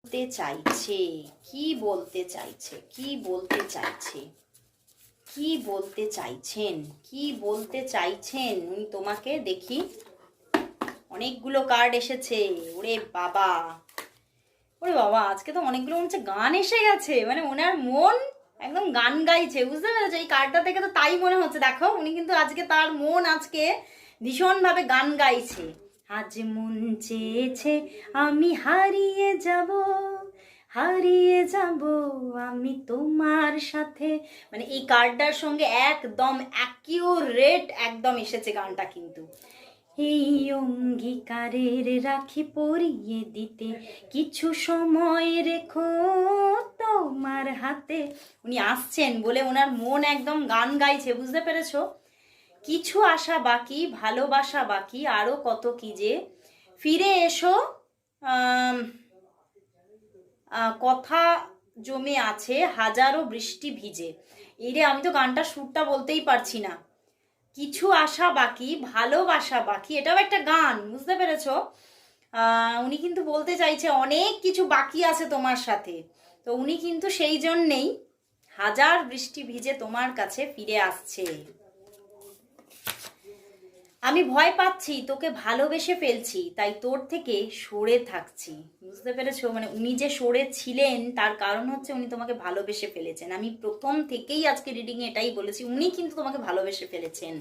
বলতে চাইছে, কি বলতে চাইছে, কি বলতে চাইছে, কি বলতে চাইছেন, কি বলতে চাইছেন উনি তোমাকে? দেখি, অনেকগুলো কার্ড এসেছে। ওরে বাবা, ওরে বাবা, আজকে তো অনেকগুলো মনে হচ্ছে গান এসে গেছে। মানে ওনার মন একদম গান গাইছে, বুঝতে পেরেছো? এই কার্ডটা থেকে তো তাই মনে হচ্ছে। দেখো, উনি কিন্তু আজকে তার মন আজকে ভীষণভাবে গান গাইছে। আজ মন চেয়েছে আমি হারিয়ে যাব, হারিয়ে যাব আমি তোমার সাথে। মানে এই কার্ডটার সঙ্গে একদম অ্যাকিউরেট একদম এসেছে গানটা কিন্তু। এই অঙ্গীকারের রাখি পরিয়ে দিতে কিছু সময় রেখো তোমার হাতে। উনি আসছেন বলে ওনার মন একদম গান গাইছে, বুঝতে পেরেছো? কিছু আশা বাকি, ভালোবাসা বাকি, আরো কত কি যে। ফিরে এসো, কথা জমে আছে হাজারো বৃষ্টি ভিজে। এই রে, আমি তো গানটা সুরটা বলতেই পারছি না। কিছু আশা বাকি, ভালোবাসা বাকি, এটাও একটা গান, বুঝতে পেরেছো? উনি কিন্তু বলতে চাইছে অনেক কিছু বাকি আছে তোমার সাথে। তো উনি কিন্তু সেই জন্যেই হাজার বৃষ্টি ভিজে তোমার কাছে ফিরে আসছে। আমি ভয় পাচ্ছি, তোকে ভালোবেসে ফেলছি, তাই তোর থেকে সরে থাকছি। বুঝতে পেরেছো? মানে উনি যে সরে ছিলেন তার কারণ হচ্ছে উনি তোমাকে ভালোবেসে ফেলেছেন। আমি প্রথম থেকেই আজকে রিডিং এটাই বলেছি, উনি কিন্তু তোমাকে ভালোবেসে ফেলেছেন।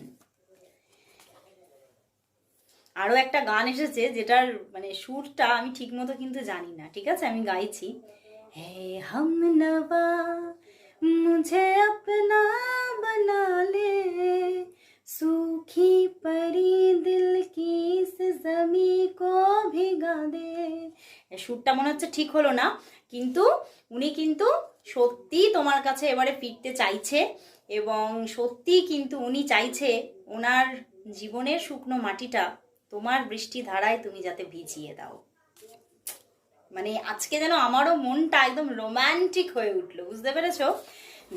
আরো একটা গান এসেছে যেটার মানে সুরটা আমি ঠিক মতো কিন্তু জানি না, ঠিক আছে? আমি গাইছি। হে হাম নওয়া মুঝে আপনা বনা লে, सूखी परी दिल की इस जमी को भिगा दे। সুরটা মনে হচ্ছে ঠিক হলো না, কিন্তু উনি কিন্তু সত্যি তোমার কাছে এবারে ফিরতে চাইছে। এবং সত্যি কিন্তু উনি চাইছে ওনার জীবনের শুকনো মাটিটা তোমার বৃষ্টি ধারায় তুমি যাতে ভিজিয়ে দাও। মানে আজকে যেন আমারও মনটা একদম রোমান্টিক হয়ে উঠলো, বুঝতে পেরেছো?